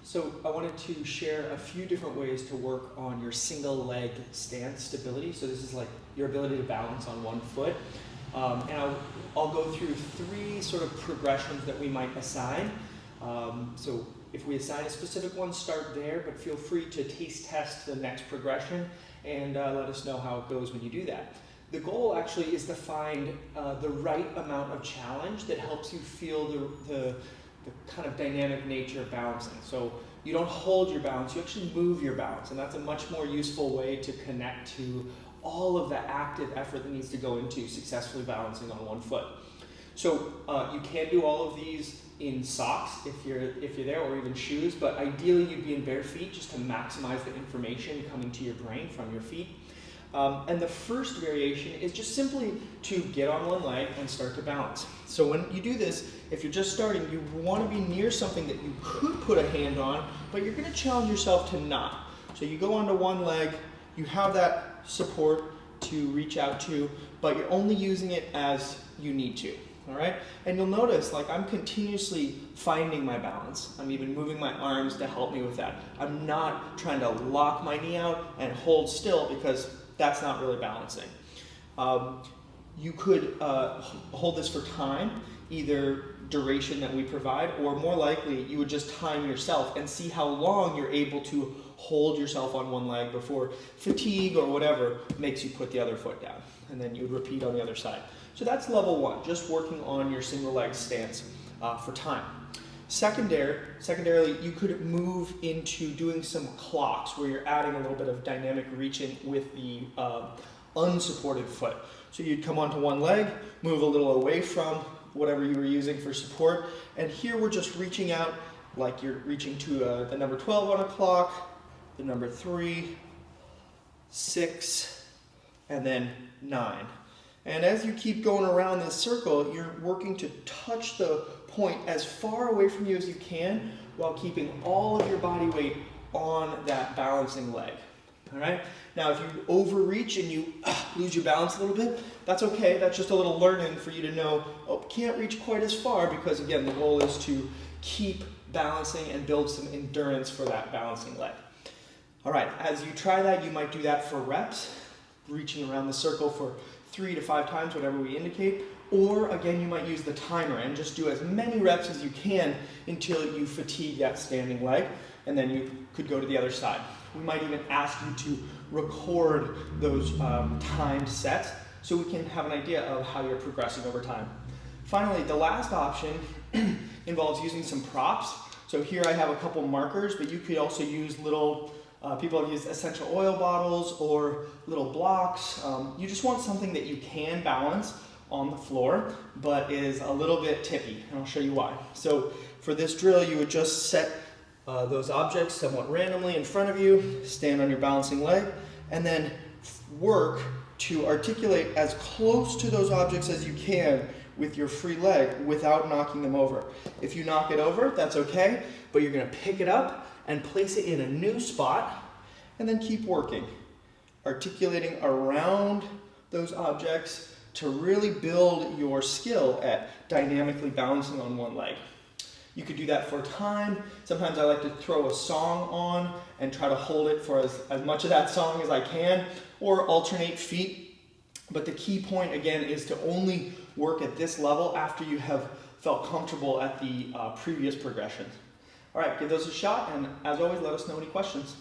So I wanted to share a few different ways to work on your single leg stance stability. So this is like your ability to balance on one foot. And I'll go through three sort of progressions that we might assign. So if we assign a specific one, start there, but feel free to taste test the next progression and let us know how it goes when you do that. The goal actually is to find the right amount of challenge that helps you feel the kind of dynamic nature of balancing. So you don't hold your balance, you actually move your balance, and that's a much more useful way to connect to all of the active effort that needs to go into successfully balancing on one foot. So you can do all of these in socks if you're there, or even shoes, but ideally you'd be in bare feet just to maximize the information coming to your brain from your feet. And the first variation is just simply to get on one leg and start to balance. So when you do this, if you're just starting, you want to be near something that you could put a hand on, but you're going to challenge yourself to not. So you go onto one leg, you have that support to reach out to, but you're only using it as you need to. All right? And you'll notice, like, I'm continuously finding my balance. I'm even moving my arms to help me with that. I'm not trying to lock my knee out and hold still, because that's not really balancing. You could hold this for time, either duration that we provide, or more likely you would just time yourself and see how long you're able to hold yourself on one leg before fatigue or whatever makes you put the other foot down. And then you would repeat on the other side. So that's level one, just working on your single leg stance for time. Secondarily, you could move into doing some clocks where you're adding a little bit of dynamic reaching with the unsupported foot. So you'd come onto one leg, move a little away from whatever you were using for support, and here we're just reaching out like you're reaching to the number 12 on a clock, the number 3, 6, and then 9. And as you keep going around this circle, you're working to touch the point as far away from you as you can while keeping all of your body weight on that balancing leg. All right? Now, if you overreach and you lose your balance a little bit, that's okay. That's just a little learning for you to know, oh, can't reach quite as far, because again, the goal is to keep balancing and build some endurance for that balancing leg. All right, as you try that, you might do that for reps, reaching around the circle for 3 to 5 times, whatever we indicate. Or again, you might use the timer and just do as many reps as you can until you fatigue that standing leg, and then you could go to the other side. We might even ask you to record those timed sets so we can have an idea of how you're progressing over time. Finally, the last option involves using some props. So here I have a couple markers, but you could also use little, people have used essential oil bottles or little blocks. You just want something that you can balance on the floor, but is a little bit tippy, and I'll show you why. So for this drill, you would just set those objects somewhat randomly in front of you, stand on your balancing leg, and then work to articulate as close to those objects as you can with your free leg without knocking them over. If you knock it over, that's okay, but you're gonna pick it up and place it in a new spot, and then keep working, articulating around those objects to really build your skill at dynamically balancing on one leg. You could do that for time. Sometimes I like to throw a song on and try to hold it for as much of that song as I can, or alternate feet. But the key point, again, is to only work at this level after you have felt comfortable at the previous progressions. All right, give those a shot, and as always, let us know any questions.